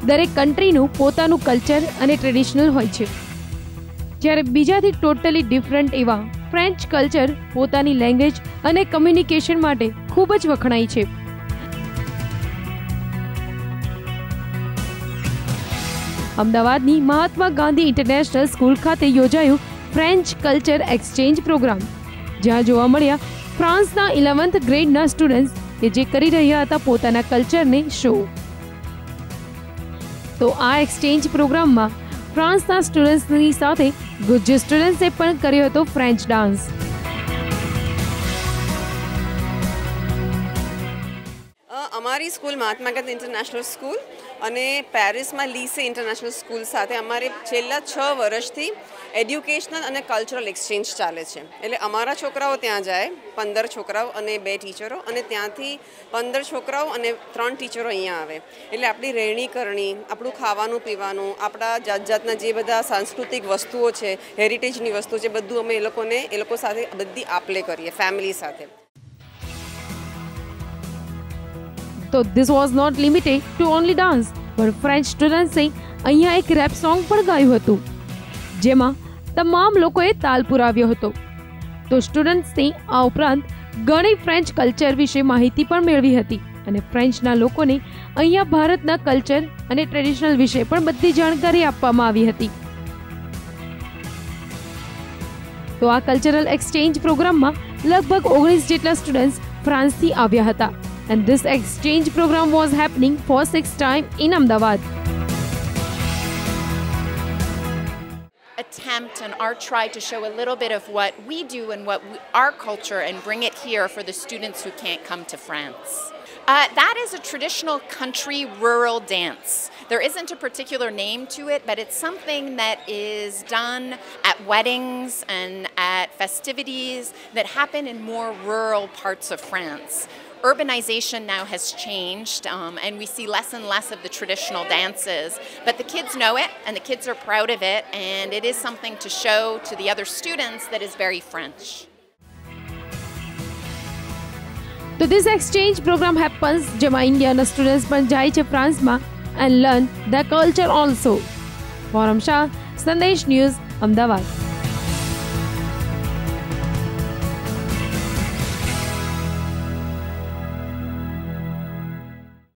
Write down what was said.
દરેક કન્ટ્રીનું પોતાનું કલ્ચર અને ટ્રેડિશનલ હોય છે, જ્યારે બીજાથી ટોટલી ડિફરન્ટ એવા ફ્રેન્ચ કલ્ચર પોતાની લેંગ્વેજ અને કમ્યુનિકેશન માટે ખૂબ જ વખણાય છે. અમદાવાદની મહાત્મા ગાંધી ઇન્ટરનેશનલ સ્કૂલ ખાતે યોજાયું ફ્રેન્ચ કલ્ચર એક્સચેન્જ પ્રોગ્રામ, જ્યાં જોવા મળ્યા ફ્રાન્સના 11th ગ્રેડના સ્ટુડન્ટ્સ કે જે કરી રહ્યા હતા પોતાના કલ્ચરને શો. તો આ એક્સચેન્જ પ્રોગ્રામમાં ફ્રાન્સના સ્ટુડન્ટ્સની સાથે ગુજ્જુ સ્ટુડન્ટ્સે પણ કર્યો હતો ફ્રેન્ચ ડાન્સ. અમારી school Mahatma Gandhi international school અને પેરિસમાં લીસે ઇન્ટરનેશનલ સ્કૂલ સાથે અમારે છેલ્લા 6 વર્ષથી એડ્યુકેશનલ અને કલ્ચરલ એક્સચેન્જ ચાલે છે. એટલે અમારા છોકરાઓ ત્યાં જાય, 15 છોકરાઓ અને 2 ટીચરો, અને ત્યાંથી 15 છોકરાઓ અને 3 ટીચરો અહીંયા આવે. એટલે આપણી રહેણી કરણી, આપણું ખાવાનું પીવાનું, આપણા જાત જાતના જે બધા સાંસ્કૃતિક વસ્તુઓ છે, હેરિટેજની વસ્તુઓ છે, બધું અમે એ લોકો સાથે બધી આપલે કરીએ ફેમિલી સાથે. તો this was not limited to only dance, but French students અહીંયા એક રેપ સોંગ પણ ગાયું હતું, જેમાં તમામ લોકોએ તાલ પુરાવ્યો હતો. તો સ્ટુડન્ટ્સને આ ઉપરાંત ઘણી ફ્રેન્ચ કલ્ચર વિશે માહિતી પણ મેળવી હતી અને ફ્રેન્ચના લોકોને અહીંયા ભારતના કલ્ચર અને ટ્રેડિશનલ વિશે પણ બધી જાણકારી આપવામાં આવી હતી. તો આ કલ્ચરલ એક્સચેન્જ પ્રોગ્રામમાં લગભગ 19 જેટલા સ્ટુડન્ટ્સ ફ્રાન્સથી આવ્યા હતા. And this exchange program was happening for 6th time in Ahmedabad. Attempt and our try to show a little bit of what we do and our culture and bring it here for the students who can't come to France. That is a traditional country rural dance. There isn't a particular name to it, but it's something that is done at weddings and at festivities that happen in more rural parts of France. Urbanization now has changed and we see less and less of the traditional dances, but the kids know it and the kids are proud of it, and it is something to show to the other students that is very French. So this exchange program happens જેમાં ઇન્ડિયાના students પણ જાય છે ફ્રાન્સમાં and learn the culture also. Forum Shah, સંદેશ news, Ahmedabad.